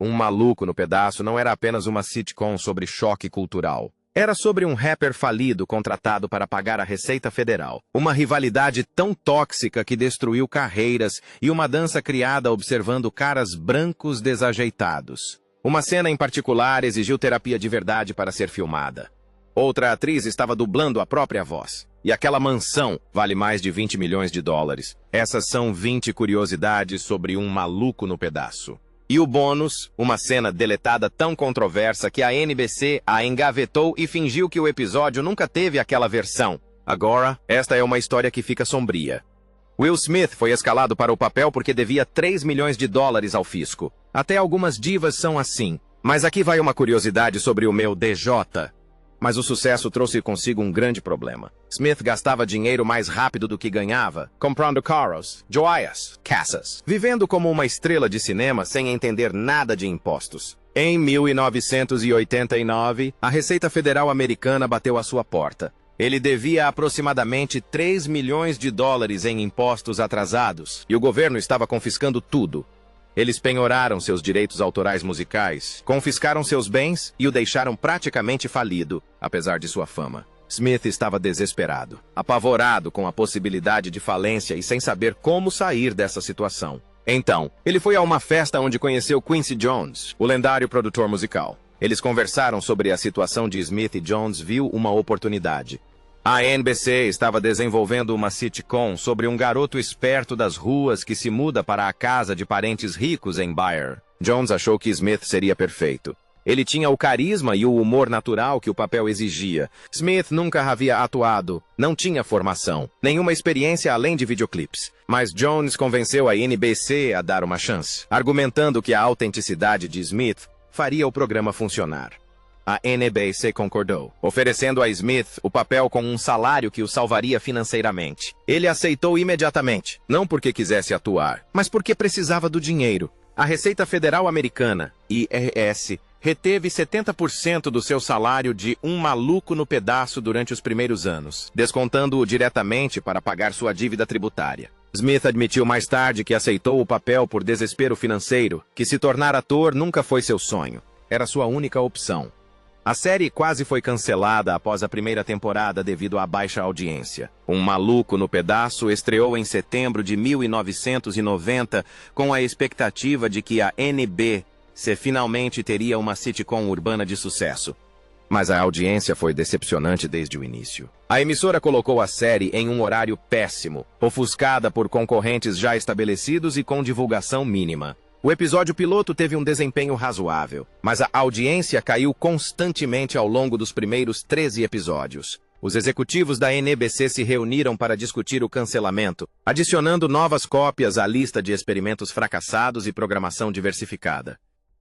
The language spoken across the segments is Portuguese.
Um Maluco no Pedaço não era apenas uma sitcom sobre choque cultural. Era sobre um rapper falido contratado para pagar a Receita Federal. Uma rivalidade tão tóxica que destruiu carreiras e uma dança criada observando caras brancos desajeitados. Uma cena em particular exigiu terapia de verdade para ser filmada. Outra atriz estava dublando a própria voz. E aquela mansão vale mais de 20 milhões de dólares. Essas são 20 curiosidades sobre Um Maluco no Pedaço. E o bônus, uma cena deletada tão controversa que a NBC a engavetou e fingiu que o episódio nunca teve aquela versão. Agora, esta é uma história que fica sombria. Will Smith foi escalado para o papel porque devia 3 milhões de dólares ao fisco. Até algumas divas são assim. Mas aqui vai uma curiosidade sobre o meu DJ. Mas o sucesso trouxe consigo um grande problema. Smith gastava dinheiro mais rápido do que ganhava, comprando carros, joias, casas, vivendo como uma estrela de cinema sem entender nada de impostos. Em 1989, a Receita Federal Americana bateu à sua porta. Ele devia aproximadamente 3 milhões de dólares em impostos atrasados, e o governo estava confiscando tudo. Eles penhoraram seus direitos autorais musicais, confiscaram seus bens e o deixaram praticamente falido, apesar de sua fama. Smith estava desesperado, apavorado com a possibilidade de falência e sem saber como sair dessa situação. Então, ele foi a uma festa onde conheceu Quincy Jones, o lendário produtor musical. Eles conversaram sobre a situação de Smith e Jones viu uma oportunidade. A NBC estava desenvolvendo uma sitcom sobre um garoto esperto das ruas que se muda para a casa de parentes ricos em Bayer. Jones achou que Smith seria perfeito. Ele tinha o carisma e o humor natural que o papel exigia. Smith nunca havia atuado, não tinha formação, nenhuma experiência além de videoclipes. Mas Jones convenceu a NBC a dar uma chance, argumentando que a autenticidade de Smith faria o programa funcionar. A NBC concordou, oferecendo a Smith o papel com um salário que o salvaria financeiramente. Ele aceitou imediatamente, não porque quisesse atuar, mas porque precisava do dinheiro. A Receita Federal Americana, IRS, reteve 70% do seu salário de Um Maluco no Pedaço durante os primeiros anos, descontando-o diretamente para pagar sua dívida tributária. Smith admitiu mais tarde que aceitou o papel por desespero financeiro, que se tornar ator nunca foi seu sonho. Era sua única opção. A série quase foi cancelada após a primeira temporada devido à baixa audiência. Um Maluco no Pedaço estreou em setembro de 1990 com a expectativa de que a NBC finalmente teria uma sitcom urbana de sucesso. Mas a audiência foi decepcionante desde o início. A emissora colocou a série em um horário péssimo, ofuscada por concorrentes já estabelecidos e com divulgação mínima. O episódio piloto teve um desempenho razoável, mas a audiência caiu constantemente ao longo dos primeiros 13 episódios. Os executivos da NBC se reuniram para discutir o cancelamento, adicionando novas cópias à lista de experimentos fracassados e programação diversificada.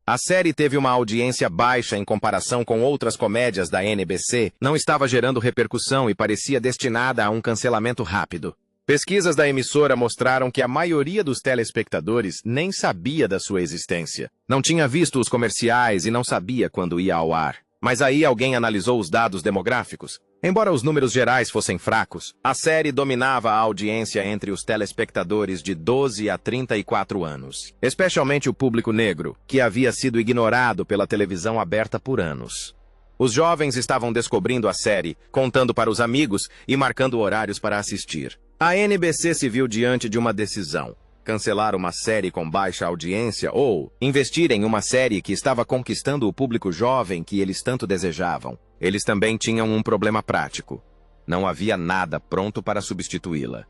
A série teve uma audiência baixa em comparação com outras comédias da NBC, não estava gerando repercussão e parecia destinada a um cancelamento rápido. Pesquisas da emissora mostraram que a maioria dos telespectadores nem sabia da sua existência. Não tinha visto os comerciais e não sabia quando ia ao ar. Mas aí alguém analisou os dados demográficos. Embora os números gerais fossem fracos, a série dominava a audiência entre os telespectadores de 12 a 34 anos. Especialmente o público negro, que havia sido ignorado pela televisão aberta por anos. Os jovens estavam descobrindo a série, contando para os amigos e marcando horários para assistir. A NBC se viu diante de uma decisão: cancelar uma série com baixa audiência ou investir em uma série que estava conquistando o público jovem que eles tanto desejavam. Eles também tinham um problema prático. Não havia nada pronto para substituí-la.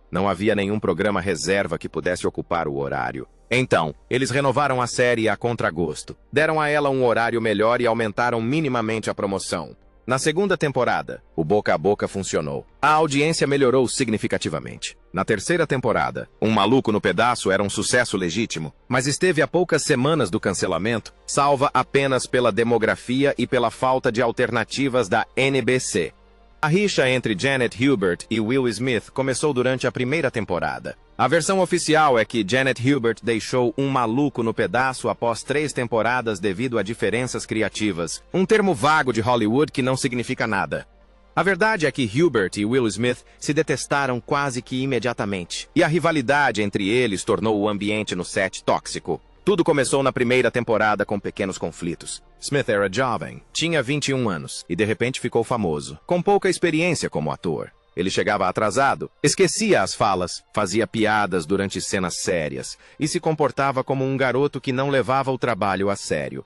Não havia nenhum programa reserva que pudesse ocupar o horário. Então, eles renovaram a série a contragosto, deram a ela um horário melhor e aumentaram minimamente a promoção. Na segunda temporada, o boca a boca funcionou. A audiência melhorou significativamente. Na terceira temporada, Um Maluco no Pedaço era um sucesso legítimo, mas esteve a poucas semanas do cancelamento, salva apenas pela demografia e pela falta de alternativas da NBC. A rixa entre Janet Hubert e Will Smith começou durante a primeira temporada. A versão oficial é que Janet Hubert deixou Um Maluco no Pedaço após 3 temporadas devido a diferenças criativas, um termo vago de Hollywood que não significa nada. A verdade é que Hubert e Will Smith se detestaram quase que imediatamente, e a rivalidade entre eles tornou o ambiente no set tóxico. Tudo começou na primeira temporada com pequenos conflitos. Smith era jovem, tinha 21 anos e de repente ficou famoso, com pouca experiência como ator. Ele chegava atrasado, esquecia as falas, fazia piadas durante cenas sérias e se comportava como um garoto que não levava o trabalho a sério.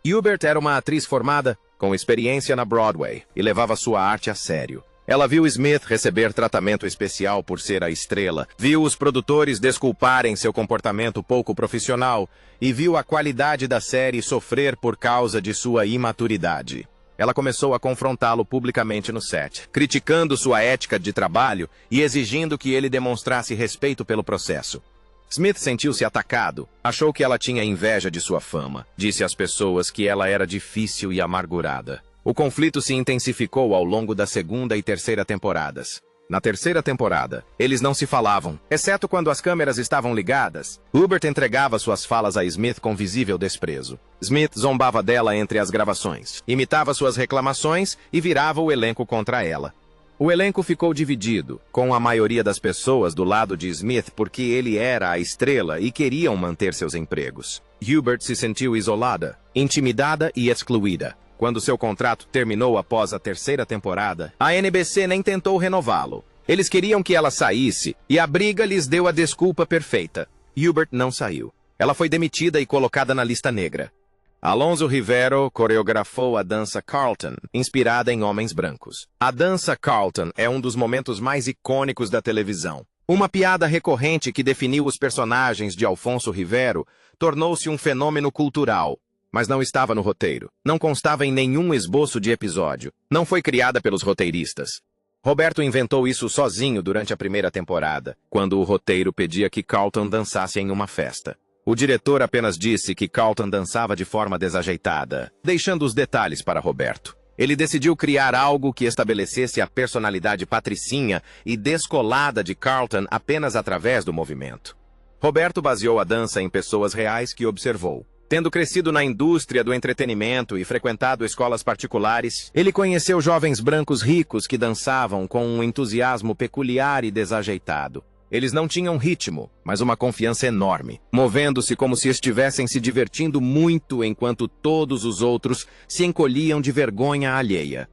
Hubert era uma atriz formada, com experiência na Broadway, e levava sua arte a sério. Ela viu Smith receber tratamento especial por ser a estrela, viu os produtores desculparem seu comportamento pouco profissional e viu a qualidade da série sofrer por causa de sua imaturidade. Ela começou a confrontá-lo publicamente no set, criticando sua ética de trabalho e exigindo que ele demonstrasse respeito pelo processo. Smith sentiu-se atacado, achou que ela tinha inveja de sua fama, disse às pessoas que ela era difícil e amargurada. O conflito se intensificou ao longo da segunda e terceira temporadas. Na terceira temporada, eles não se falavam, exceto quando as câmeras estavam ligadas. Hubert entregava suas falas a Smith com visível desprezo. Smith zombava dela entre as gravações, imitava suas reclamações e virava o elenco contra ela. O elenco ficou dividido, com a maioria das pessoas do lado de Smith porque ele era a estrela e queriam manter seus empregos. Hubert se sentiu isolada, intimidada e excluída. Quando seu contrato terminou após a terceira temporada, a NBC nem tentou renová-lo. Eles queriam que ela saísse, e a briga lhes deu a desculpa perfeita. Hubert não saiu. Ela foi demitida e colocada na lista negra. Alonso Rivero coreografou a dança Carlton, inspirada em homens brancos. A dança Carlton é um dos momentos mais icônicos da televisão. Uma piada recorrente que definiu os personagens de Alfonso Rivero tornou-se um fenômeno cultural. Mas não estava no roteiro. Não constava em nenhum esboço de episódio. Não foi criada pelos roteiristas. Roberto inventou isso sozinho durante a primeira temporada, quando o roteiro pedia que Carlton dançasse em uma festa. O diretor apenas disse que Carlton dançava de forma desajeitada, deixando os detalhes para Roberto. Ele decidiu criar algo que estabelecesse a personalidade patricinha e descolada de Carlton apenas através do movimento. Roberto baseou a dança em pessoas reais que observou. Tendo crescido na indústria do entretenimento e frequentado escolas particulares, ele conheceu jovens brancos ricos que dançavam com um entusiasmo peculiar e desajeitado. Eles não tinham ritmo, mas uma confiança enorme, movendo-se como se estivessem se divertindo muito enquanto todos os outros se encolhiam de vergonha alheia.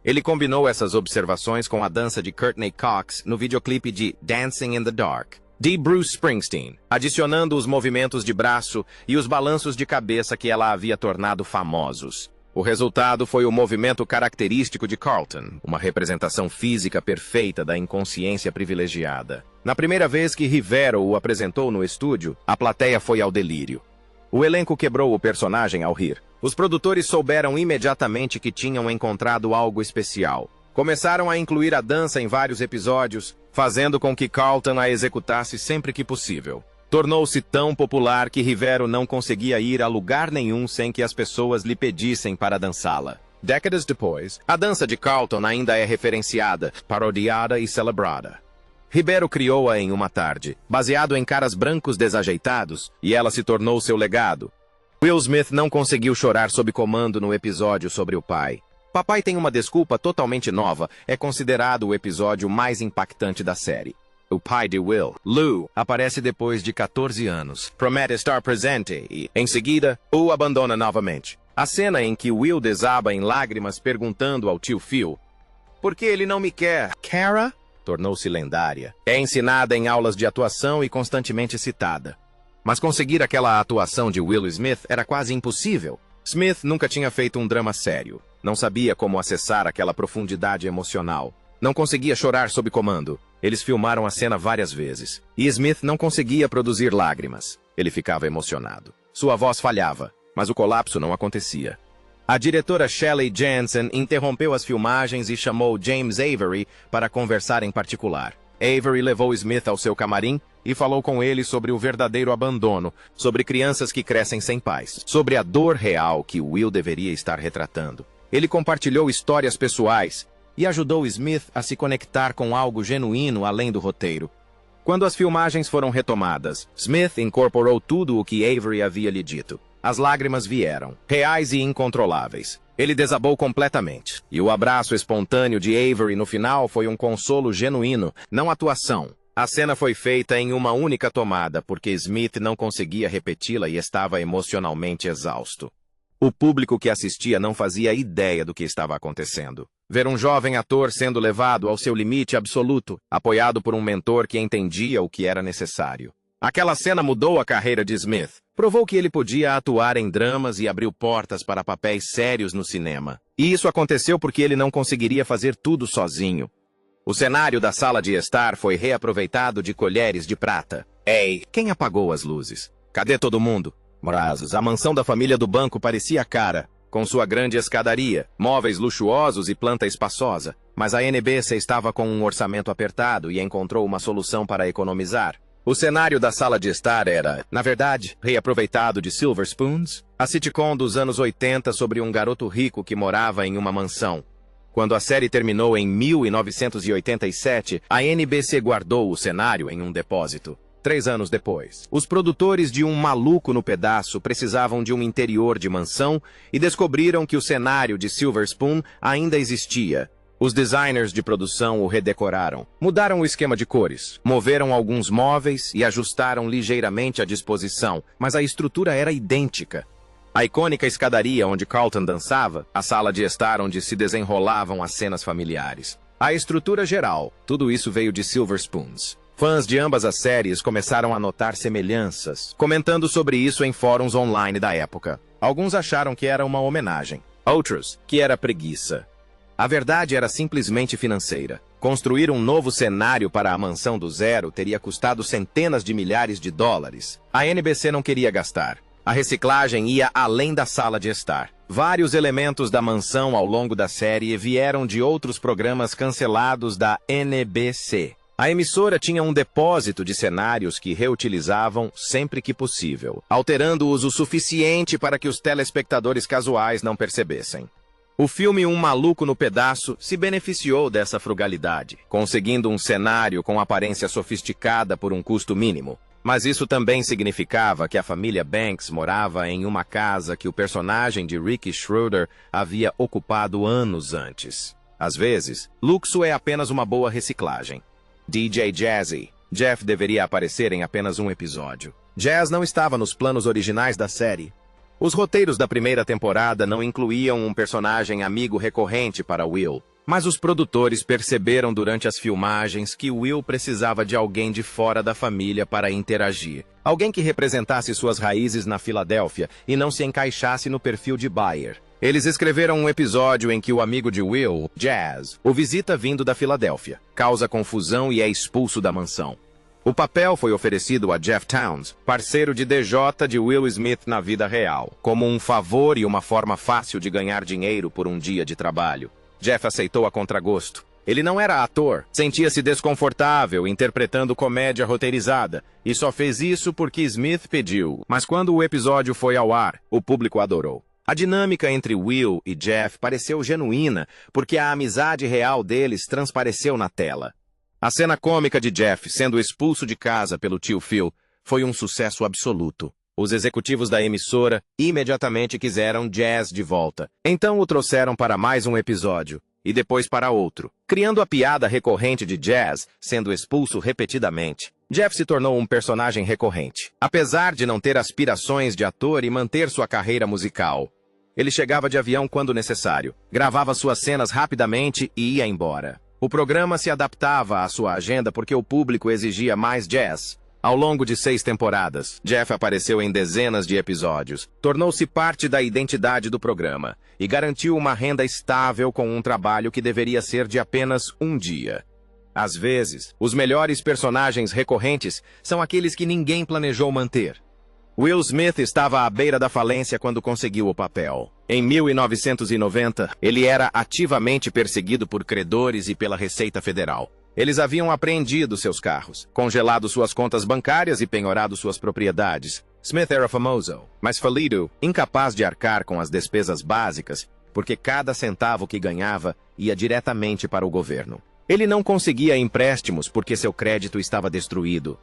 Ele combinou essas observações com a dança de Courtney Cox no videoclipe de Dancing in the Dark, de Bruce Springsteen, adicionando os movimentos de braço e os balanços de cabeça que ela havia tornado famosos. O resultado foi o movimento característico de Carlton, uma representação física perfeita da inconsciência privilegiada. Na primeira vez que Rivero o apresentou no estúdio, a plateia foi ao delírio. O elenco quebrou o personagem ao rir. Os produtores souberam imediatamente que tinham encontrado algo especial. Começaram a incluir a dança em vários episódios, fazendo com que Carlton a executasse sempre que possível. Tornou-se tão popular que Rivero não conseguia ir a lugar nenhum sem que as pessoas lhe pedissem para dançá-la. Décadas depois, a dança de Carlton ainda é referenciada, parodiada e celebrada. Rivero criou-a em uma tarde, baseado em caras brancos desajeitados, e ela se tornou seu legado. Will Smith não conseguiu chorar sob comando no episódio sobre o pai. Papai Tem uma Desculpa totalmente nova é considerado o episódio mais impactante da série. O pai de Will, Lou, aparece depois de 14 anos, promete estar presente e, em seguida, o abandona novamente. A cena em que Will desaba em lágrimas perguntando ao tio Phil "Por que ele não me quer, Cara?" tornou-se lendária. É ensinada em aulas de atuação e constantemente citada. Mas conseguir aquela atuação de Will Smith era quase impossível. Smith nunca tinha feito um drama sério. Não sabia como acessar aquela profundidade emocional. Não conseguia chorar sob comando. Eles filmaram a cena várias vezes. E Smith não conseguia produzir lágrimas. Ele ficava emocionado. Sua voz falhava, mas o colapso não acontecia. A diretora Shelley Jansen interrompeu as filmagens e chamou James Avery para conversar em particular. Avery levou Smith ao seu camarim e falou com ele sobre o verdadeiro abandono, sobre crianças que crescem sem pais, sobre a dor real que Will deveria estar retratando. Ele compartilhou histórias pessoais e ajudou Smith a se conectar com algo genuíno além do roteiro. Quando as filmagens foram retomadas, Smith incorporou tudo o que Avery havia lhe dito. As lágrimas vieram, reais e incontroláveis. Ele desabou completamente, e o abraço espontâneo de Avery no final foi um consolo genuíno, não atuação. A cena foi feita em uma única tomada porque Smith não conseguia repeti-la e estava emocionalmente exausto. O público que assistia não fazia ideia do que estava acontecendo. Ver um jovem ator sendo levado ao seu limite absoluto, apoiado por um mentor que entendia o que era necessário. Aquela cena mudou a carreira de Smith. Provou que ele podia atuar em dramas e abriu portas para papéis sérios no cinema. E isso aconteceu porque ele não conseguiria fazer tudo sozinho. O cenário da sala de estar foi reaproveitado de colheres de prata. Ei, quem apagou as luzes? Cadê todo mundo? Brazos, a mansão da família do banco parecia cara, com sua grande escadaria, móveis luxuosos e planta espaçosa. Mas a NBC estava com um orçamento apertado e encontrou uma solução para economizar. O cenário da sala de estar era, na verdade, reaproveitado de Silver Spoons, a sitcom dos anos 80 sobre um garoto rico que morava em uma mansão. Quando a série terminou em 1987, a NBC guardou o cenário em um depósito. 3 anos depois, os produtores de Um Maluco no Pedaço precisavam de um interior de mansão e descobriram que o cenário de Silver Spoon ainda existia. Os designers de produção o redecoraram, mudaram o esquema de cores, moveram alguns móveis e ajustaram ligeiramente a disposição, mas a estrutura era idêntica. A icônica escadaria onde Carlton dançava, a sala de estar onde se desenrolavam as cenas familiares. A estrutura geral, tudo isso veio de Silver Spoons. Fãs de ambas as séries começaram a notar semelhanças, comentando sobre isso em fóruns online da época. Alguns acharam que era uma homenagem, outros que era preguiça. A verdade era simplesmente financeira. Construir um novo cenário para a mansão do zero teria custado centenas de milhares de dólares. A NBC não queria gastar. A reciclagem ia além da sala de estar. Vários elementos da mansão ao longo da série vieram de outros programas cancelados da NBC. A emissora tinha um depósito de cenários que reutilizavam sempre que possível, alterando-os o suficiente para que os telespectadores casuais não percebessem. O filme Um Maluco no Pedaço se beneficiou dessa frugalidade, conseguindo um cenário com aparência sofisticada por um custo mínimo. Mas isso também significava que a família Banks morava em uma casa que o personagem de Ricky Schroeder havia ocupado anos antes. Às vezes, luxo é apenas uma boa reciclagem. DJ Jazzy. Jeff deveria aparecer em apenas um episódio. Jazz não estava nos planos originais da série. Os roteiros da primeira temporada não incluíam um personagem amigo recorrente para Will. Mas os produtores perceberam durante as filmagens que Will precisava de alguém de fora da família para interagir. Alguém que representasse suas raízes na Filadélfia e não se encaixasse no perfil de Bayer. Eles escreveram um episódio em que o amigo de Will, Jazz, o visita vindo da Filadélfia, causa confusão e é expulso da mansão. O papel foi oferecido a Jeff Towns, parceiro de DJ de Will Smith na vida real, como um favor e uma forma fácil de ganhar dinheiro por um dia de trabalho. Jeff aceitou a contragosto. Ele não era ator, sentia-se desconfortável interpretando comédia roteirizada, e só fez isso porque Smith pediu. Mas quando o episódio foi ao ar, o público adorou. A dinâmica entre Will e Jeff pareceu genuína, porque a amizade real deles transpareceu na tela. A cena cômica de Jeff sendo expulso de casa pelo tio Phil foi um sucesso absoluto. Os executivos da emissora imediatamente quiseram Jazz de volta. Então o trouxeram para mais um episódio, e depois para outro, criando a piada recorrente de Jazz sendo expulso repetidamente. Jeff se tornou um personagem recorrente, apesar de não ter aspirações de ator e manter sua carreira musical. Ele chegava de avião quando necessário, gravava suas cenas rapidamente e ia embora. O programa se adaptava à sua agenda porque o público exigia mais Jazz. Ao longo de 6 temporadas, Jeff apareceu em dezenas de episódios, tornou-se parte da identidade do programa e garantiu uma renda estável com um trabalho que deveria ser de apenas um dia. Às vezes, os melhores personagens recorrentes são aqueles que ninguém planejou manter. Will Smith estava à beira da falência quando conseguiu o papel. Em 1990, ele era ativamente perseguido por credores e pela Receita Federal. Eles haviam apreendido seus carros, congelado suas contas bancárias e penhorado suas propriedades. Smith era famoso, mas falido, incapaz de arcar com as despesas básicas, porque cada centavo que ganhava ia diretamente para o governo. Ele não conseguia empréstimos porque seu crédito estava destruído.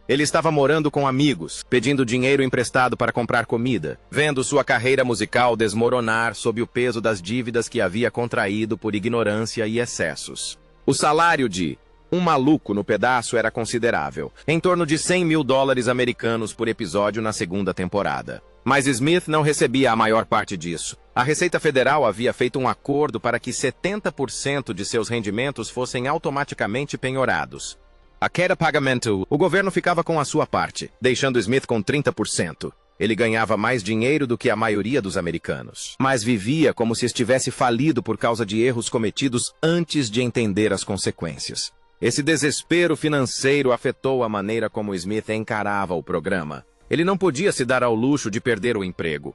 Ele estava morando com amigos, pedindo dinheiro emprestado para comprar comida, vendo sua carreira musical desmoronar sob o peso das dívidas que havia contraído por ignorância e excessos. O salário de Um maluco no pedaço era considerável, em torno de 100 mil dólares americanos por episódio na segunda temporada. Mas Smith não recebia a maior parte disso. A Receita Federal havia feito um acordo para que 70% de seus rendimentos fossem automaticamente penhorados. A cada pagamento, o governo ficava com a sua parte, deixando Smith com 30%. Ele ganhava mais dinheiro do que a maioria dos americanos, mas vivia como se estivesse falido por causa de erros cometidos antes de entender as consequências. Esse desespero financeiro afetou a maneira como Smith encarava o programa. Ele não podia se dar ao luxo de perder o emprego.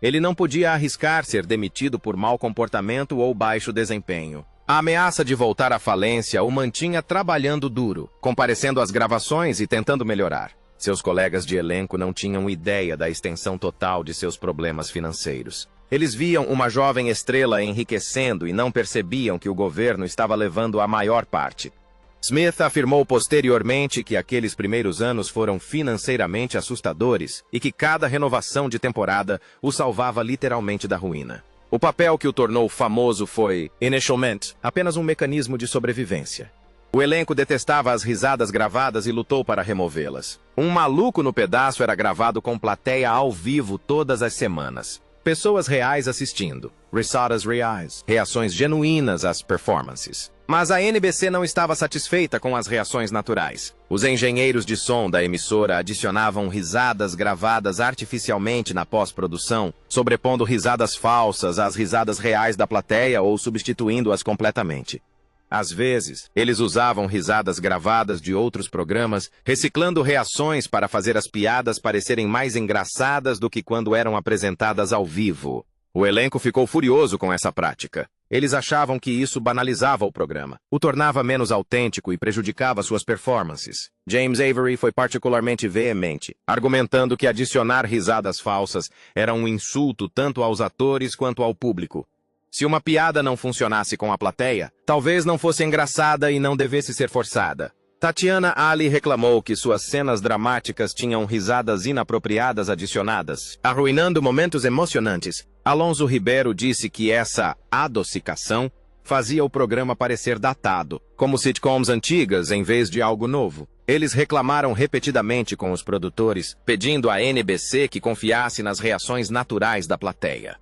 Ele não podia arriscar ser demitido por mau comportamento ou baixo desempenho. A ameaça de voltar à falência o mantinha trabalhando duro, comparecendo às gravações e tentando melhorar. Seus colegas de elenco não tinham ideia da extensão total de seus problemas financeiros. Eles viam uma jovem estrela enriquecendo e não percebiam que o governo estava levando a maior parte. Smith afirmou posteriormente que aqueles primeiros anos foram financeiramente assustadores e que cada renovação de temporada o salvava literalmente da ruína. O papel que o tornou famoso foi, inicialmente, apenas um mecanismo de sobrevivência. O elenco detestava as risadas gravadas e lutou para removê-las. Um maluco no pedaço era gravado com plateia ao vivo todas as semanas. Pessoas reais assistindo. Risadas reais. Reações genuínas às performances. Mas a NBC não estava satisfeita com as reações naturais. Os engenheiros de som da emissora adicionavam risadas gravadas artificialmente na pós-produção, sobrepondo risadas falsas às risadas reais da plateia ou substituindo-as completamente. Às vezes, eles usavam risadas gravadas de outros programas, reciclando reações para fazer as piadas parecerem mais engraçadas do que quando eram apresentadas ao vivo. O elenco ficou furioso com essa prática. Eles achavam que isso banalizava o programa, o tornava menos autêntico e prejudicava suas performances. James Avery foi particularmente veemente, argumentando que adicionar risadas falsas era um insulto tanto aos atores quanto ao público. Se uma piada não funcionasse com a plateia, talvez não fosse engraçada e não devesse ser forçada. Tatiana Ali reclamou que suas cenas dramáticas tinham risadas inapropriadas adicionadas, arruinando momentos emocionantes. Alonso Ribeiro disse que essa adocicação fazia o programa parecer datado, como sitcoms antigas em vez de algo novo. Eles reclamaram repetidamente com os produtores, pedindo à NBC que confiasse nas reações naturais da plateia.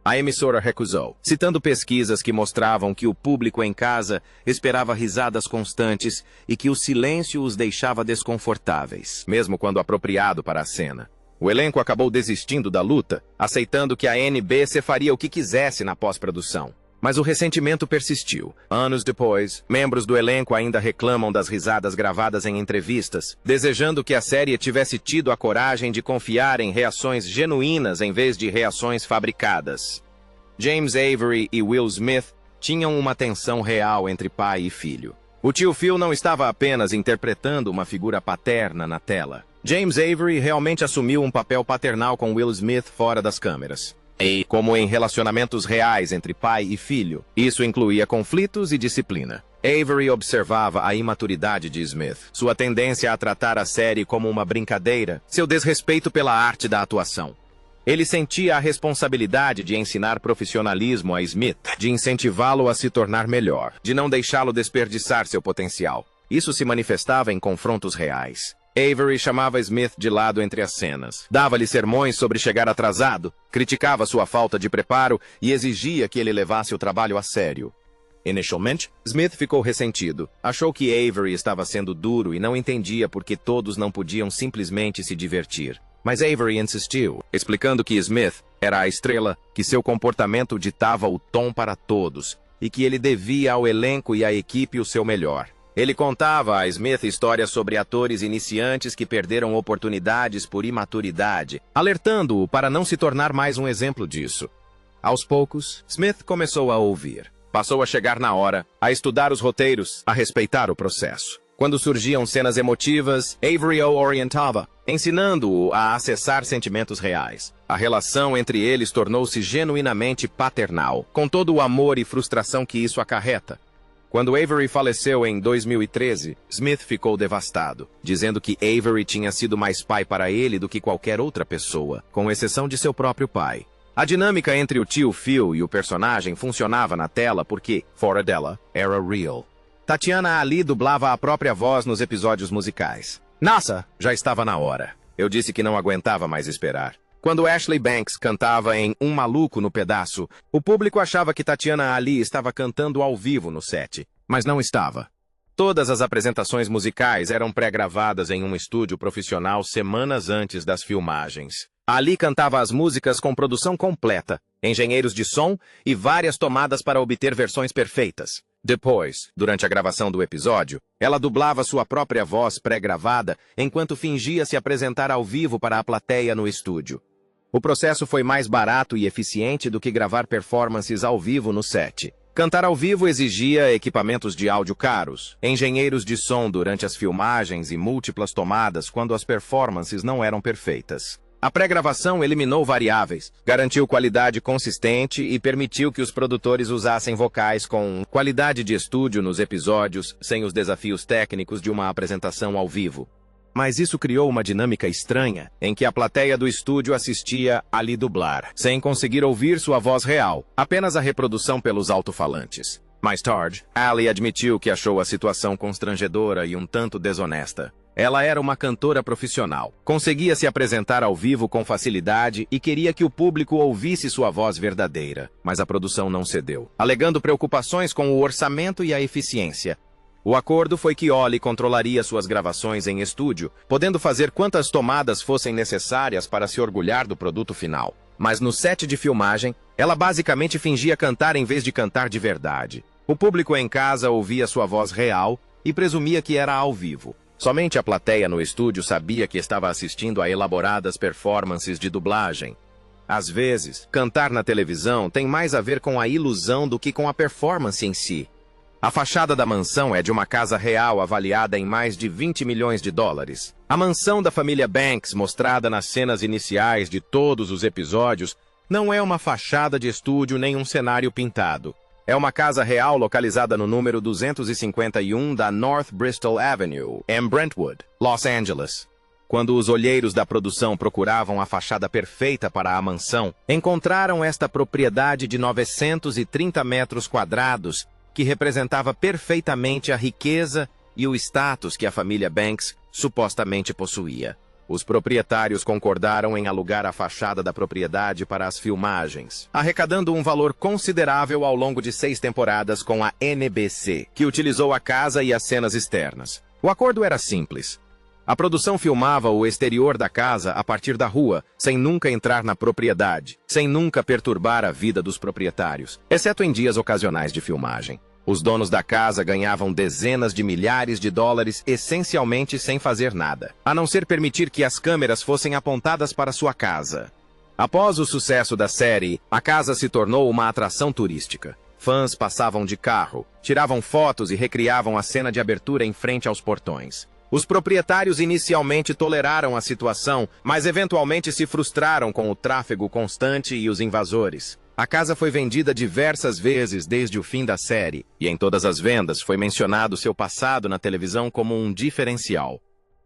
A emissora recusou, citando pesquisas que mostravam que o público em casa esperava risadas constantes e que o silêncio os deixava desconfortáveis, mesmo quando apropriado para a cena. O elenco acabou desistindo da luta, aceitando que a NBC faria o que quisesse na pós-produção. Mas o ressentimento persistiu. Anos depois, membros do elenco ainda reclamam das risadas gravadas em entrevistas, desejando que a série tivesse tido a coragem de confiar em reações genuínas em vez de reações fabricadas. James Avery e Will Smith tinham uma tensão real entre pai e filho. O tio Phil não estava apenas interpretando uma figura paterna na tela. James Avery realmente assumiu um papel paternal com Will Smith fora das câmeras. E, como em relacionamentos reais entre pai e filho, isso incluía conflitos e disciplina. Avery observava a imaturidade de Smith, sua tendência a tratar a série como uma brincadeira, seu desrespeito pela arte da atuação. Ele sentia a responsabilidade de ensinar profissionalismo a Smith, de incentivá-lo a se tornar melhor, de não deixá-lo desperdiçar seu potencial. Isso se manifestava em confrontos reais. Avery chamava Smith de lado entre as cenas, dava-lhe sermões sobre chegar atrasado, criticava sua falta de preparo e exigia que ele levasse o trabalho a sério. Inicialmente, Smith ficou ressentido. Achou que Avery estava sendo duro e não entendia por que todos não podiam simplesmente se divertir. Mas Avery insistiu, explicando que Smith era a estrela, que seu comportamento ditava o tom para todos e que ele devia ao elenco e à equipe o seu melhor. Ele contava a Smith histórias sobre atores iniciantes que perderam oportunidades por imaturidade, alertando-o para não se tornar mais um exemplo disso. Aos poucos, Smith começou a ouvir. Passou a chegar na hora, a estudar os roteiros, a respeitar o processo. Quando surgiam cenas emotivas, Avery o orientava, ensinando-o a acessar sentimentos reais. A relação entre eles tornou-se genuinamente paternal, com todo o amor e frustração que isso acarreta. Quando Avery faleceu em 2013, Smith ficou devastado, dizendo que Avery tinha sido mais pai para ele do que qualquer outra pessoa, com exceção de seu próprio pai. A dinâmica entre o tio Phil e o personagem funcionava na tela porque, fora dela, era real. Tatiana Ali dublava a própria voz nos episódios musicais. Nossa, já estava na hora. Eu disse que não aguentava mais esperar. Quando Ashley Banks cantava em Um Maluco no Pedaço, o público achava que Tatiana Ali estava cantando ao vivo no set, mas não estava. Todas as apresentações musicais eram pré-gravadas em um estúdio profissional semanas antes das filmagens. Ali cantava as músicas com produção completa, engenheiros de som e várias tomadas para obter versões perfeitas. Depois, durante a gravação do episódio, ela dublava sua própria voz pré-gravada enquanto fingia se apresentar ao vivo para a plateia no estúdio. O processo foi mais barato e eficiente do que gravar performances ao vivo no set. Cantar ao vivo exigia equipamentos de áudio caros, engenheiros de som durante as filmagens e múltiplas tomadas quando as performances não eram perfeitas. A pré-gravação eliminou variáveis, garantiu qualidade consistente e permitiu que os produtores usassem vocais com qualidade de estúdio nos episódios, sem os desafios técnicos de uma apresentação ao vivo. Mas isso criou uma dinâmica estranha, em que a plateia do estúdio assistia Ali dublar, sem conseguir ouvir sua voz real, apenas a reprodução pelos alto-falantes. Mais tarde, Ali admitiu que achou a situação constrangedora e um tanto desonesta. Ela era uma cantora profissional, conseguia se apresentar ao vivo com facilidade e queria que o público ouvisse sua voz verdadeira, mas a produção não cedeu, alegando preocupações com o orçamento e a eficiência. O acordo foi que Ollie controlaria suas gravações em estúdio, podendo fazer quantas tomadas fossem necessárias para se orgulhar do produto final. Mas no set de filmagem, ela basicamente fingia cantar em vez de cantar de verdade. O público em casa ouvia sua voz real e presumia que era ao vivo. Somente a plateia no estúdio sabia que estava assistindo a elaboradas performances de dublagem. Às vezes, cantar na televisão tem mais a ver com a ilusão do que com a performance em si. A fachada da mansão é de uma casa real avaliada em mais de 20 milhões de dólares. A mansão da família Banks, mostrada nas cenas iniciais de todos os episódios, não é uma fachada de estúdio nem um cenário pintado. É uma casa real localizada no número 251 da North Bristol Avenue, em Brentwood, Los Angeles. Quando os olheiros da produção procuravam a fachada perfeita para a mansão, encontraram esta propriedade de 930 metros quadrados, que representava perfeitamente a riqueza e o status que a família Banks supostamente possuía. Os proprietários concordaram em alugar a fachada da propriedade para as filmagens, arrecadando um valor considerável ao longo de 6 temporadas com a NBC, que utilizou a casa e as cenas externas. O acordo era simples. A produção filmava o exterior da casa a partir da rua, sem nunca entrar na propriedade, sem nunca perturbar a vida dos proprietários, exceto em dias ocasionais de filmagem. Os donos da casa ganhavam dezenas de milhares de dólares essencialmente sem fazer nada, a não ser permitir que as câmeras fossem apontadas para sua casa. Após o sucesso da série, a casa se tornou uma atração turística. Fãs passavam de carro, tiravam fotos e recriavam a cena de abertura em frente aos portões. Os proprietários inicialmente toleraram a situação, mas eventualmente se frustraram com o tráfego constante e os invasores. A casa foi vendida diversas vezes desde o fim da série, e em todas as vendas foi mencionado seu passado na televisão como um diferencial.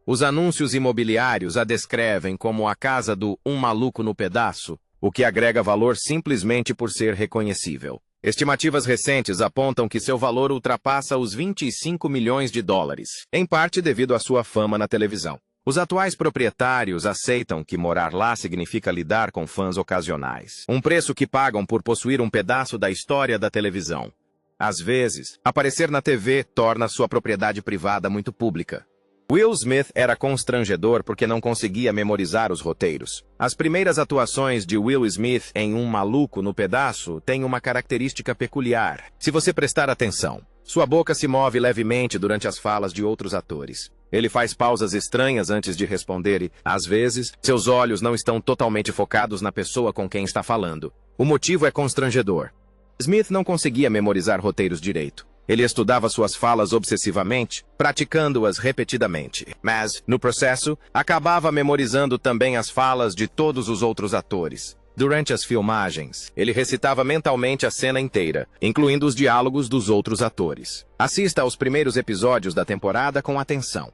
Os anúncios imobiliários a descrevem como a casa do Um Maluco no Pedaço, o que agrega valor simplesmente por ser reconhecível. Estimativas recentes apontam que seu valor ultrapassa os 25 milhões de dólares, em parte devido à sua fama na televisão. Os atuais proprietários aceitam que morar lá significa lidar com fãs ocasionais, um preço que pagam por possuir um pedaço da história da televisão. Às vezes, aparecer na TV torna sua propriedade privada muito pública. Will Smith era constrangedor porque não conseguia memorizar os roteiros. As primeiras atuações de Will Smith em Um Maluco no Pedaço têm uma característica peculiar. Se você prestar atenção, sua boca se move levemente durante as falas de outros atores. Ele faz pausas estranhas antes de responder e, às vezes, seus olhos não estão totalmente focados na pessoa com quem está falando. O motivo é constrangedor. Smith não conseguia memorizar roteiros direito. Ele estudava suas falas obsessivamente, praticando-as repetidamente. Mas, no processo, acabava memorizando também as falas de todos os outros atores. Durante as filmagens, ele recitava mentalmente a cena inteira, incluindo os diálogos dos outros atores. Assista aos primeiros episódios da temporada com atenção.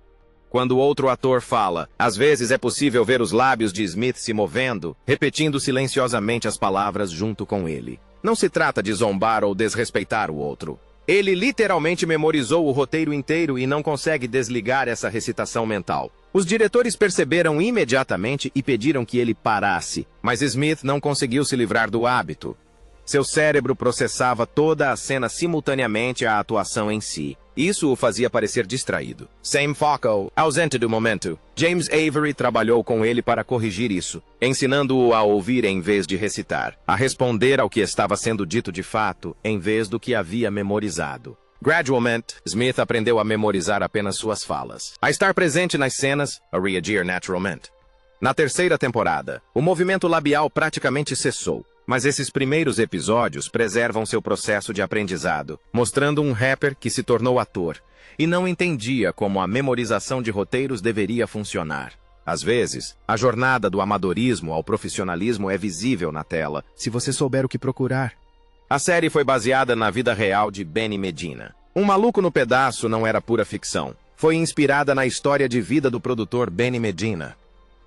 Quando outro ator fala, às vezes é possível ver os lábios de Smith se movendo, repetindo silenciosamente as palavras junto com ele. Não se trata de zombar ou desrespeitar o outro. Ele literalmente memorizou o roteiro inteiro e não consegue desligar essa recitação mental. Os diretores perceberam imediatamente e pediram que ele parasse, mas Smith não conseguiu se livrar do hábito. Seu cérebro processava toda a cena simultaneamente à atuação em si. Isso o fazia parecer distraído. Sam Foco, ausente do momento. James Avery trabalhou com ele para corrigir isso, ensinando-o a ouvir em vez de recitar, a responder ao que estava sendo dito de fato, em vez do que havia memorizado. Gradualmente, Smith aprendeu a memorizar apenas suas falas, a estar presente nas cenas, a reagir naturalmente. Na terceira temporada, o movimento labial praticamente cessou. Mas esses primeiros episódios preservam seu processo de aprendizado, mostrando um rapper que se tornou ator e não entendia como a memorização de roteiros deveria funcionar. Às vezes, a jornada do amadorismo ao profissionalismo é visível na tela, se você souber o que procurar. A série foi baseada na vida real de Benny Medina. Um Maluco no Pedaço não era pura ficção. Foi inspirada na história de vida do produtor Benny Medina.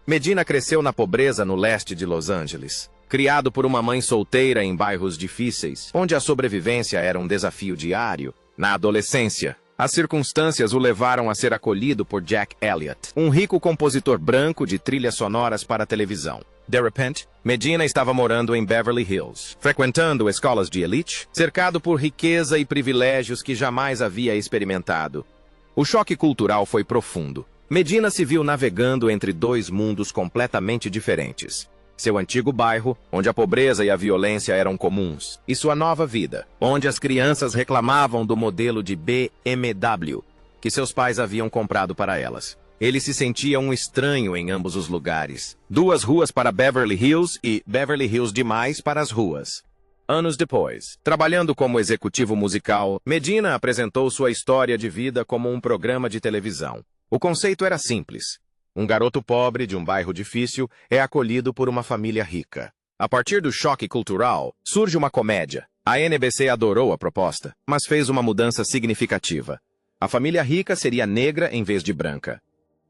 Medina cresceu na pobreza no leste de Los Angeles. Criado por uma mãe solteira em bairros difíceis, onde a sobrevivência era um desafio diário, na adolescência, as circunstâncias o levaram a ser acolhido por Jack Elliott, um rico compositor branco de trilhas sonoras para a televisão. De repente, Medina estava morando em Beverly Hills, frequentando escolas de elite, cercado por riqueza e privilégios que jamais havia experimentado. O choque cultural foi profundo. Medina se viu navegando entre dois mundos completamente diferentes. Seu antigo bairro, onde a pobreza e a violência eram comuns, e sua nova vida, onde as crianças reclamavam do modelo de BMW que seus pais haviam comprado para elas. Ele se sentia um estranho em ambos os lugares. Duas ruas para Beverly Hills e Beverly Hills demais para as ruas. Anos depois, trabalhando como executivo musical, Medina apresentou sua história de vida como um programa de televisão. O conceito era simples. Um garoto pobre de um bairro difícil é acolhido por uma família rica. A partir do choque cultural, surge uma comédia. A NBC adorou a proposta, mas fez uma mudança significativa. A família rica seria negra em vez de branca.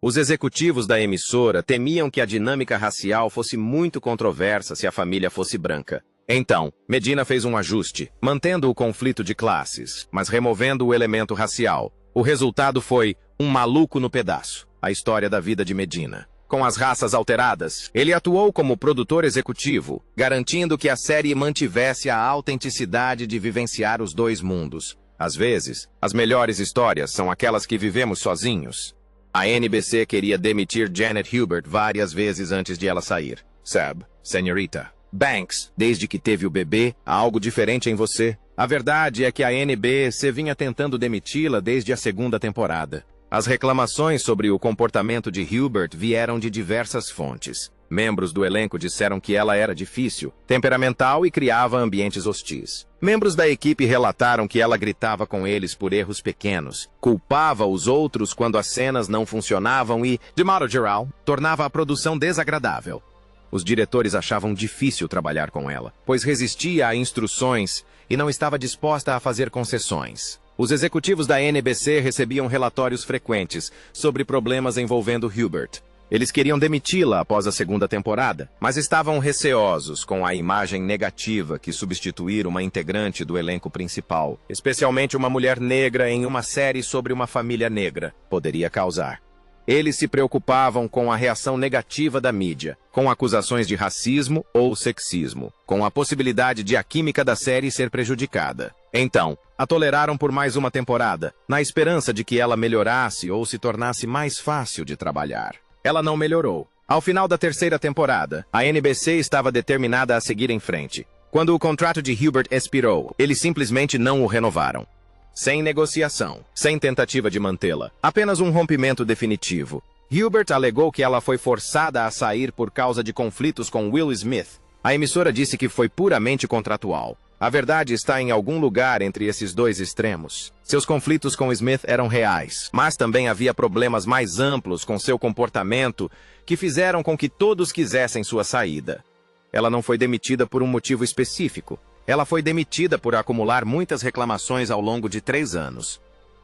Os executivos da emissora temiam que a dinâmica racial fosse muito controversa se a família fosse branca. Então, Medina fez um ajuste, mantendo o conflito de classes, mas removendo o elemento racial. O resultado foi Um Maluco no Pedaço. A história da vida de Medina. Com as raças alteradas, ele atuou como produtor executivo, garantindo que a série mantivesse a autenticidade de vivenciar os dois mundos. Às vezes, as melhores histórias são aquelas que vivemos sozinhos. A NBC queria demitir Janet Hubert várias vezes antes de ela sair. Seb, Senhorita. Banks, desde que teve o bebê, há algo diferente em você. A verdade é que a NBC vinha tentando demiti-la desde a segunda temporada. As reclamações sobre o comportamento de Hubert vieram de diversas fontes. Membros do elenco disseram que ela era difícil, temperamental e criava ambientes hostis. Membros da equipe relataram que ela gritava com eles por erros pequenos, culpava os outros quando as cenas não funcionavam e, de modo geral, tornava a produção desagradável. Os diretores achavam difícil trabalhar com ela, pois resistia a instruções e não estava disposta a fazer concessões. Os executivos da NBC recebiam relatórios frequentes sobre problemas envolvendo Hubert. Eles queriam demiti-la após a segunda temporada, mas estavam receosos com a imagem negativa que substituir uma integrante do elenco principal, especialmente uma mulher negra em uma série sobre uma família negra, poderia causar. Eles se preocupavam com a reação negativa da mídia, com acusações de racismo ou sexismo, com a possibilidade de a química da série ser prejudicada. Então, a toleraram por mais uma temporada, na esperança de que ela melhorasse ou se tornasse mais fácil de trabalhar. Ela não melhorou. Ao final da terceira temporada, a NBC estava determinada a seguir em frente. Quando o contrato de Hubert expirou, eles simplesmente não o renovaram. Sem negociação, sem tentativa de mantê-la, apenas um rompimento definitivo. Hubert alegou que ela foi forçada a sair por causa de conflitos com Will Smith. A emissora disse que foi puramente contratual. A verdade está em algum lugar entre esses dois extremos. Seus conflitos com Smith eram reais, mas também havia problemas mais amplos com seu comportamento que fizeram com que todos quisessem sua saída. Ela não foi demitida por um motivo específico. Ela foi demitida por acumular muitas reclamações ao longo de 3 anos.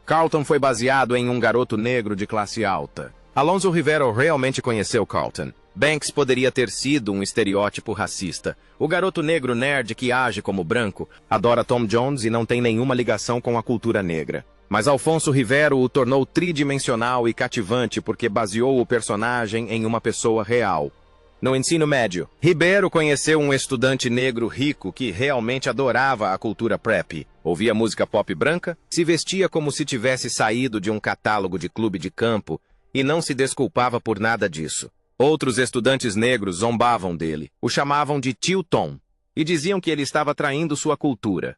Carlton foi baseado em um garoto negro de classe alta. Alonzo Rivero realmente conheceu Carlton. Banks poderia ter sido um estereótipo racista. O garoto negro nerd que age como branco, adora Tom Jones e não tem nenhuma ligação com a cultura negra. Mas Alfonso Rivero o tornou tridimensional e cativante porque baseou o personagem em uma pessoa real. No ensino médio, Ribeiro conheceu um estudante negro rico que realmente adorava a cultura prep. Ouvia música pop branca, se vestia como se tivesse saído de um catálogo de clube de campo e não se desculpava por nada disso. Outros estudantes negros zombavam dele, o chamavam de tio Tom, e diziam que ele estava traindo sua cultura.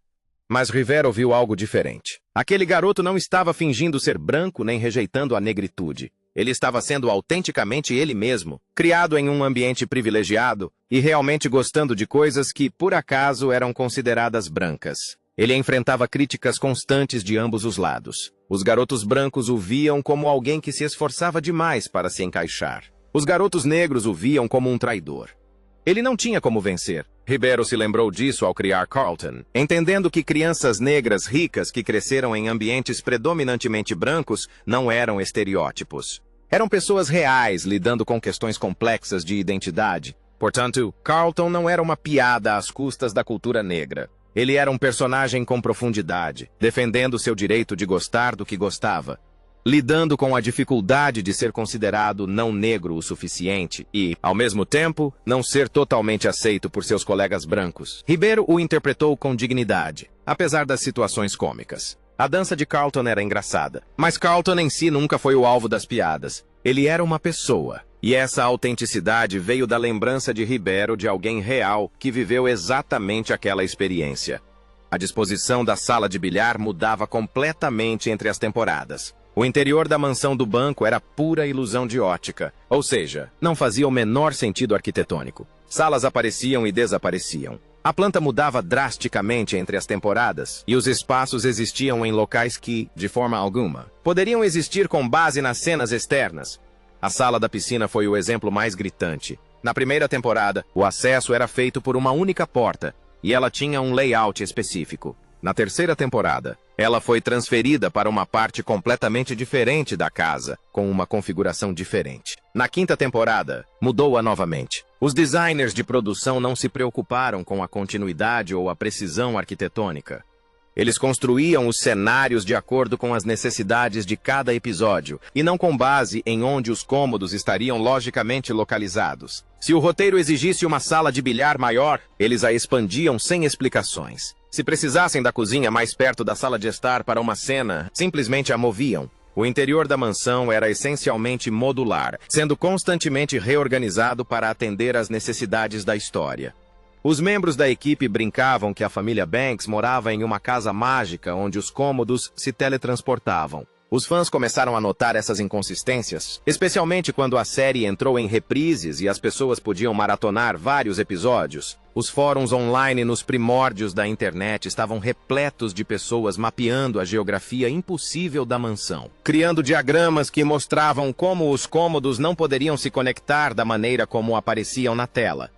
Mas Rivero viu algo diferente. Aquele garoto não estava fingindo ser branco nem rejeitando a negritude. Ele estava sendo autenticamente ele mesmo, criado em um ambiente privilegiado e realmente gostando de coisas que, por acaso, eram consideradas brancas. Ele enfrentava críticas constantes de ambos os lados. Os garotos brancos o viam como alguém que se esforçava demais para se encaixar. Os garotos negros o viam como um traidor. Ele não tinha como vencer. Ribeiro se lembrou disso ao criar Carlton, entendendo que crianças negras ricas que cresceram em ambientes predominantemente brancos não eram estereótipos. Eram pessoas reais lidando com questões complexas de identidade. Portanto, Carlton não era uma piada às custas da cultura negra. Ele era um personagem com profundidade, defendendo seu direito de gostar do que gostava, lidando com a dificuldade de ser considerado não negro o suficiente e, ao mesmo tempo, não ser totalmente aceito por seus colegas brancos. Ribeiro o interpretou com dignidade, apesar das situações cômicas. A dança de Carlton era engraçada, mas Carlton em si nunca foi o alvo das piadas. Ele era uma pessoa, e essa autenticidade veio da lembrança de Ribeiro de alguém real que viveu exatamente aquela experiência. A disposição da sala de bilhar mudava completamente entre as temporadas. O interior da mansão do banco era pura ilusão de ótica, ou seja, não fazia o menor sentido arquitetônico. Salas apareciam e desapareciam. A planta mudava drasticamente entre as temporadas, e os espaços existiam em locais que, de forma alguma, poderiam existir com base nas cenas externas. A sala da piscina foi o exemplo mais gritante. Na primeira temporada, o acesso era feito por uma única porta, e ela tinha um layout específico. Na terceira temporada, ela foi transferida para uma parte completamente diferente da casa, com uma configuração diferente. Na quinta temporada, mudou-a novamente. Os designers de produção não se preocuparam com a continuidade ou a precisão arquitetônica. Eles construíam os cenários de acordo com as necessidades de cada episódio, e não com base em onde os cômodos estariam logicamente localizados. Se o roteiro exigisse uma sala de bilhar maior, eles a expandiam sem explicações. Se precisassem da cozinha mais perto da sala de estar para uma cena, simplesmente a moviam. O interior da mansão era essencialmente modular, sendo constantemente reorganizado para atender às necessidades da história. Os membros da equipe brincavam que a família Banks morava em uma casa mágica onde os cômodos se teletransportavam. Os fãs começaram a notar essas inconsistências, especialmente quando a série entrou em reprises e as pessoas podiam maratonar vários episódios. Os fóruns online nos primórdios da internet estavam repletos de pessoas mapeando a geografia impossível da mansão, criando diagramas que mostravam como os cômodos não poderiam se conectar da maneira como apareciam na tela.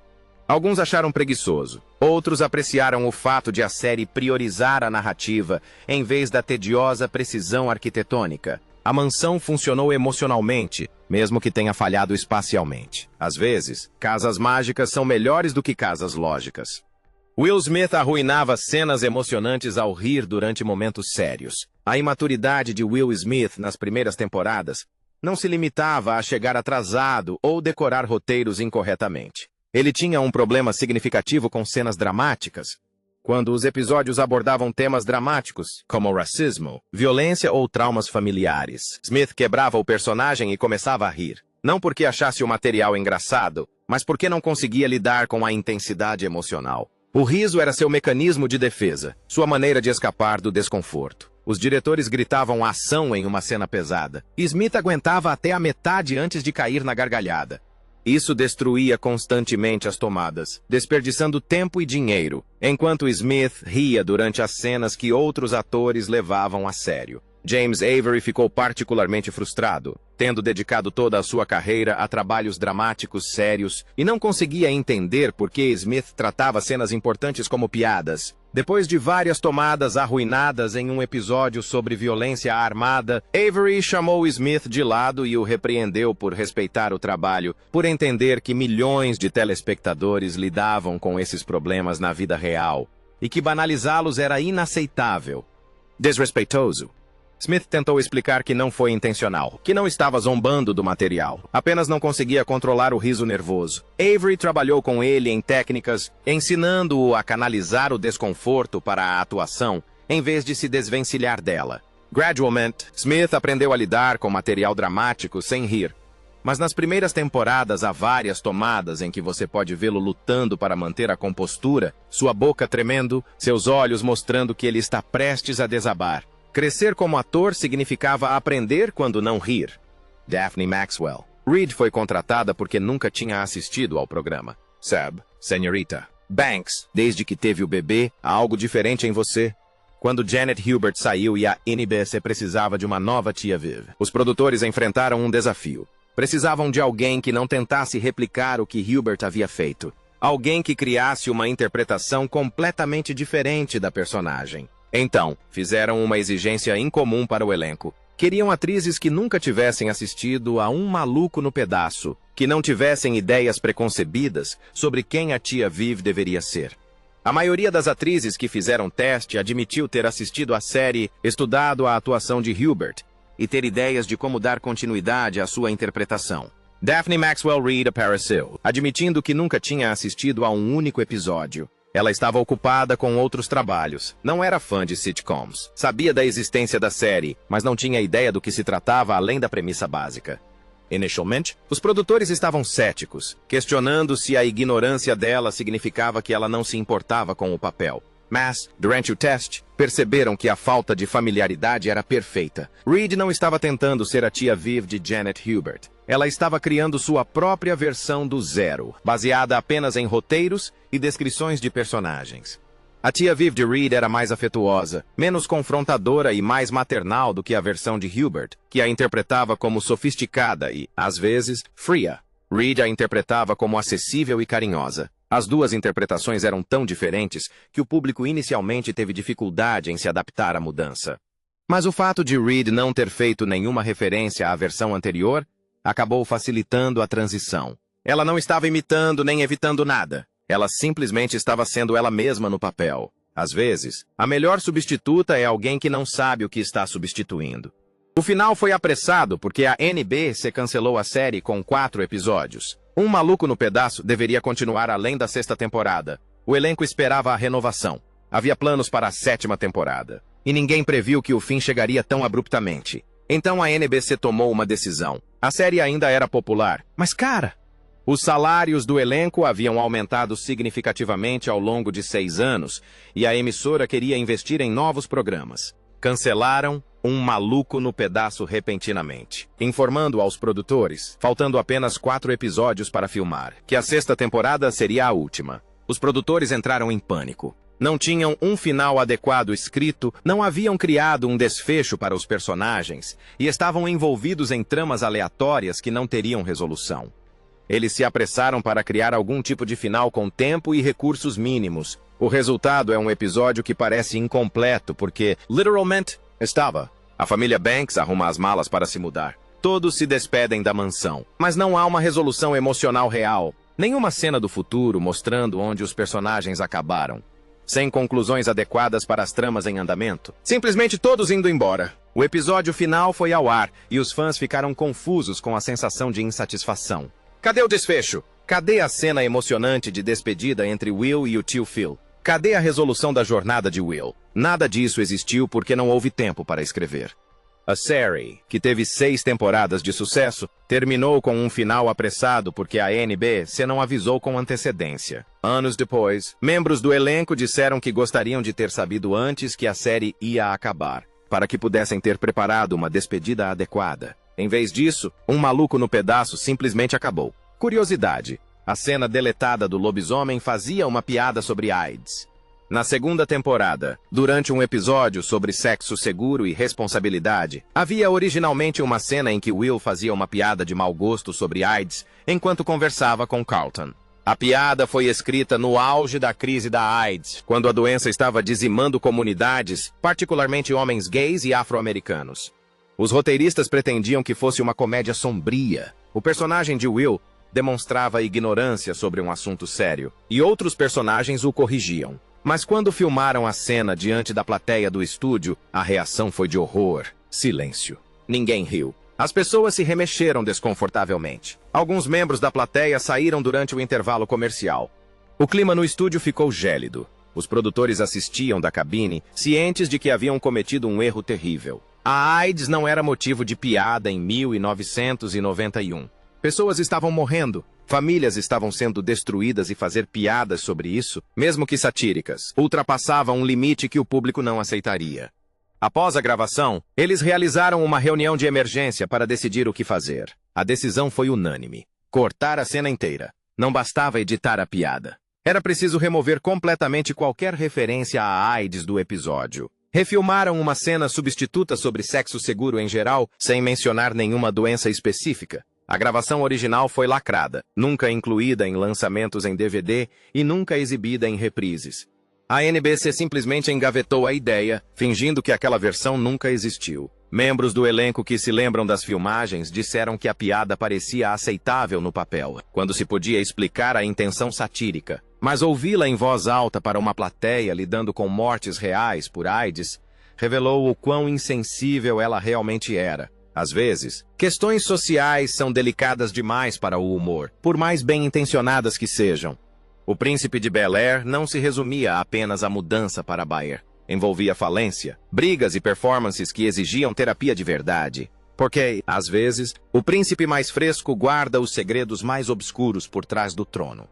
Alguns acharam preguiçoso, outros apreciaram o fato de a série priorizar a narrativa em vez da tediosa precisão arquitetônica. A mansão funcionou emocionalmente, mesmo que tenha falhado espacialmente. Às vezes, casas mágicas são melhores do que casas lógicas. Will Smith arruinava cenas emocionantes ao rir durante momentos sérios. A imaturidade de Will Smith nas primeiras temporadas não se limitava a chegar atrasado ou decorar roteiros incorretamente. Ele tinha um problema significativo com cenas dramáticas. Quando os episódios abordavam temas dramáticos, como racismo, violência ou traumas familiares, Smith quebrava o personagem e começava a rir. Não porque achasse o material engraçado, mas porque não conseguia lidar com a intensidade emocional. O riso era seu mecanismo de defesa, sua maneira de escapar do desconforto. Os diretores gritavam ação em uma cena pesada, e Smith aguentava até a metade antes de cair na gargalhada. Isso destruía constantemente as tomadas, desperdiçando tempo e dinheiro, enquanto Smith ria durante as cenas que outros atores levavam a sério. James Avery ficou particularmente frustrado, tendo dedicado toda a sua carreira a trabalhos dramáticos sérios e não conseguia entender por que Smith tratava cenas importantes como piadas. Depois de várias tomadas arruinadas em um episódio sobre violência armada, Avery chamou Smith de lado e o repreendeu por respeitar o trabalho, por entender que milhões de telespectadores lidavam com esses problemas na vida real e que banalizá-los era inaceitável. Desrespeitoso. Smith tentou explicar que não foi intencional, que não estava zombando do material, apenas não conseguia controlar o riso nervoso. Avery trabalhou com ele em técnicas, ensinando-o a canalizar o desconforto para a atuação, em vez de se desvencilhar dela. Gradualmente, Smith aprendeu a lidar com material dramático sem rir. Mas nas primeiras temporadas há várias tomadas em que você pode vê-lo lutando para manter a compostura, sua boca tremendo, seus olhos mostrando que ele está prestes a desabar. Crescer como ator significava aprender quando não rir. Daphne Maxwell. Reed foi contratada porque nunca tinha assistido ao programa. Sabe, senhorita. Banks, desde que teve o bebê, há algo diferente em você. Quando Janet Hubert saiu e a NBC precisava de uma nova tia Viv, os produtores enfrentaram um desafio. Precisavam de alguém que não tentasse replicar o que Hubert havia feito. Alguém que criasse uma interpretação completamente diferente da personagem. Então, fizeram uma exigência incomum para o elenco. Queriam atrizes que nunca tivessem assistido a Um Maluco no Pedaço, que não tivessem ideias preconcebidas sobre quem a tia Viv deveria ser. A maioria das atrizes que fizeram teste admitiu ter assistido à série, estudado a atuação de Hubert e ter ideias de como dar continuidade à sua interpretação. Daphne Maxwell Reid apareceu, admitindo que nunca tinha assistido a um único episódio. Ela estava ocupada com outros trabalhos. Não era fã de sitcoms. Sabia da existência da série, mas não tinha ideia do que se tratava além da premissa básica. Inicialmente, os produtores estavam céticos, questionando se a ignorância dela significava que ela não se importava com o papel. Mas, durante o teste, perceberam que a falta de familiaridade era perfeita. Reed não estava tentando ser a tia Viv de Janet Hubert. Ela estava criando sua própria versão do zero, baseada apenas em roteiros e descrições de personagens. A tia Viv de Reed era mais afetuosa, menos confrontadora e mais maternal do que a versão de Hubert, que a interpretava como sofisticada e, às vezes, fria. Reed a interpretava como acessível e carinhosa. As duas interpretações eram tão diferentes que o público inicialmente teve dificuldade em se adaptar à mudança. Mas o fato de Reed não ter feito nenhuma referência à versão anterior acabou facilitando a transição. Ela não estava imitando nem evitando nada. Ela simplesmente estava sendo ela mesma no papel. Às vezes, a melhor substituta é alguém que não sabe o que está substituindo. O final foi apressado porque a NBC cancelou a série com 4 episódios. Um Maluco no Pedaço deveria continuar além da 6ª temporada. O elenco esperava a renovação. Havia planos para a 7ª temporada. E ninguém previu que o fim chegaria tão abruptamente. Então a NBC tomou uma decisão. A série ainda era popular, mas cara, os salários do elenco haviam aumentado significativamente ao longo de 6 anos e a emissora queria investir em novos programas. Cancelaram Um Maluco no Pedaço repentinamente, informando aos produtores, faltando apenas 4 episódios para filmar, que a 6ª temporada seria a última. Os produtores entraram em pânico. Não tinham um final adequado escrito, não haviam criado um desfecho para os personagens e estavam envolvidos em tramas aleatórias que não teriam resolução. Eles se apressaram para criar algum tipo de final com tempo e recursos mínimos. O resultado é um episódio que parece incompleto porque, literalmente, estava. A família Banks arruma as malas para se mudar. Todos se despedem da mansão, mas não há uma resolução emocional real. Nenhuma cena do futuro mostrando onde os personagens acabaram. Sem conclusões adequadas para as tramas em andamento. Simplesmente todos indo embora. O episódio final foi ao ar e os fãs ficaram confusos com a sensação de insatisfação. Cadê o desfecho? Cadê a cena emocionante de despedida entre Will e o tio Phil? Cadê a resolução da jornada de Will? Nada disso existiu porque não houve tempo para escrever. A série, que teve 6 temporadas de sucesso, terminou com um final apressado porque a NBC não avisou com antecedência. Anos depois, membros do elenco disseram que gostariam de ter sabido antes que a série ia acabar, para que pudessem ter preparado uma despedida adequada. Em vez disso, Um Maluco no Pedaço simplesmente acabou. Curiosidade: a cena deletada do lobisomem fazia uma piada sobre AIDS. Na segunda temporada, durante um episódio sobre sexo seguro e responsabilidade, havia originalmente uma cena em que Will fazia uma piada de mau gosto sobre AIDS enquanto conversava com Carlton. A piada foi escrita no auge da crise da AIDS, quando a doença estava dizimando comunidades, particularmente homens gays e afro-americanos. Os roteiristas pretendiam que fosse uma comédia sombria. O personagem de Will demonstrava ignorância sobre um assunto sério, e outros personagens o corrigiam. Mas quando filmaram a cena diante da plateia do estúdio, a reação foi de horror. Silêncio. Ninguém riu. As pessoas se remexeram desconfortavelmente. Alguns membros da plateia saíram durante o intervalo comercial. O clima no estúdio ficou gélido. Os produtores assistiam da cabine, cientes de que haviam cometido um erro terrível. A AIDS não era motivo de piada em 1991. Pessoas estavam morrendo. Famílias estavam sendo destruídas e fazer piadas sobre isso, mesmo que satíricas, ultrapassava um limite que o público não aceitaria. Após a gravação, eles realizaram uma reunião de emergência para decidir o que fazer. A decisão foi unânime: cortar a cena inteira. Não bastava editar a piada. Era preciso remover completamente qualquer referência à AIDS do episódio. Refilmaram uma cena substituta sobre sexo seguro em geral, sem mencionar nenhuma doença específica. A gravação original foi lacrada, nunca incluída em lançamentos em DVD e nunca exibida em reprises. A NBC simplesmente engavetou a ideia, fingindo que aquela versão nunca existiu. Membros do elenco que se lembram das filmagens disseram que a piada parecia aceitável no papel, quando se podia explicar a intenção satírica. Mas ouvi-la em voz alta para uma plateia lidando com mortes reais por AIDS revelou o quão insensível ela realmente era. Às vezes, questões sociais são delicadas demais para o humor, por mais bem-intencionadas que sejam. O Príncipe de Bel-Air não se resumia apenas à mudança para Bel-Air. Envolvia falência, brigas e performances que exigiam terapia de verdade. Porque, às vezes, o príncipe mais fresco guarda os segredos mais obscuros por trás do trono.